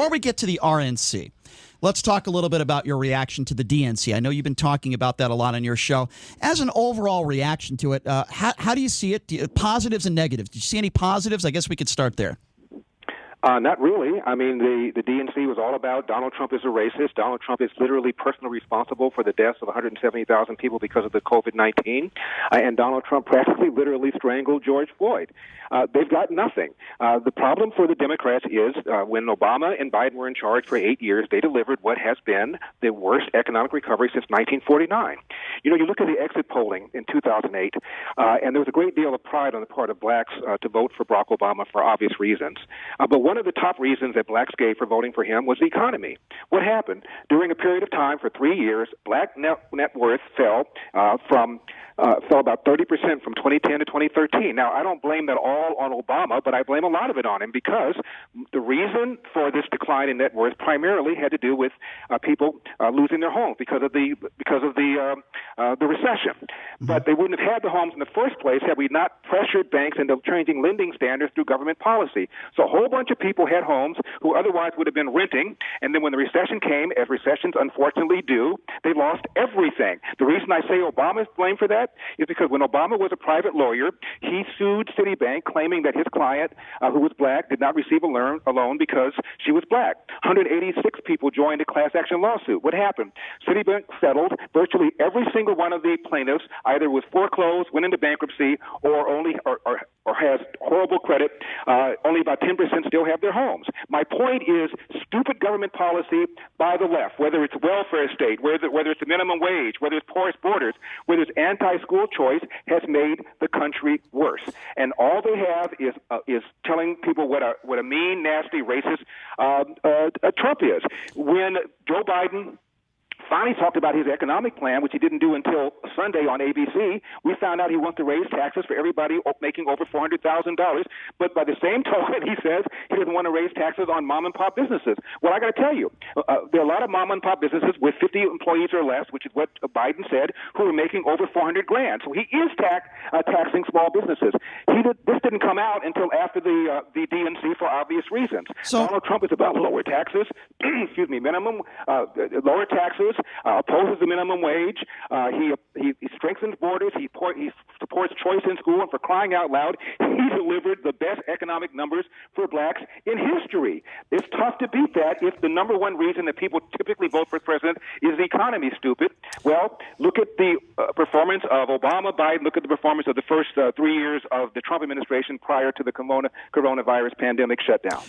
Before we get to the RNC, let's talk a little bit about your reaction to the DNC. I know you've been talking about that a lot on your show. As an overall reaction to it, how do you see it? Positives and negatives. Did you see any positives? I guess we could start there. Not really. I mean, the DNC was all about Donald Trump is a racist. Donald Trump is literally personally responsible for the deaths of 170,000 people because of the COVID-19. And Donald Trump practically literally strangled George Floyd. They've got nothing. The problem for the Democrats is when Obama and Biden were in charge for 8 years, they delivered what has been the worst economic recovery since 1949. You know, you look at the exit polling in 2008, and there was a great deal of pride on the part of blacks to vote for Barack Obama for obvious reasons. But one of the top reasons that blacks gave for voting for him was the economy. What happened? During a period of time for 3 years, black net worth fell about 30% from 2010 to 2013. Now, I don't blame that all on Obama, but I blame a lot of it on him because the reason for this decline in net worth primarily had to do with people losing their homes because of the recession. But they wouldn't have had the homes in the first place had we not pressured banks into changing lending standards through government policy. So a whole bunch of people had homes who otherwise would have been renting, and then when the recession came, as recessions unfortunately do, they lost everything. The reason I say Obama is blamed for that is because when Obama was a private lawyer, he sued Citibank claiming that his client, who was black, did not receive a loan because she was black. 186 people joined a class action lawsuit. What happened? Citibank settled. Virtually every single one of the plaintiffs either was foreclosed, went into bankruptcy, or has horrible credit. Only about 10% still have their homes. My point is stupid government policy by the left, whether it's welfare state, whether it's the minimum wage, whether it's porous borders, whether it's anti-school choice, has made the country worse. And all they have is telling people what a mean, nasty, racist Trump is. When Joe Biden finally talked about his economic plan, which he didn't do until Sunday on ABC, we found out he wants to raise taxes for everybody making over $400,000. But by the same token, he says he doesn't want to raise taxes on mom-and-pop businesses. Well, I got to tell you, there are a lot of mom-and-pop businesses with 50 employees or less, which is what Biden said, who are making over $400,000. So he is taxing small businesses. This didn't come out until after the DNC for obvious reasons. So Donald Trump is about lower taxes, lower taxes. Opposes the minimum wage. He strengthens borders. He supports choice in school. And for crying out loud, he delivered the best economic numbers for blacks in history. It's tough to beat that if the number one reason that people typically vote for president is the economy, stupid. Well, look at the performance of Obama, Biden. Look at the performance of the first 3 years of the Trump administration prior to the coronavirus pandemic shutdown.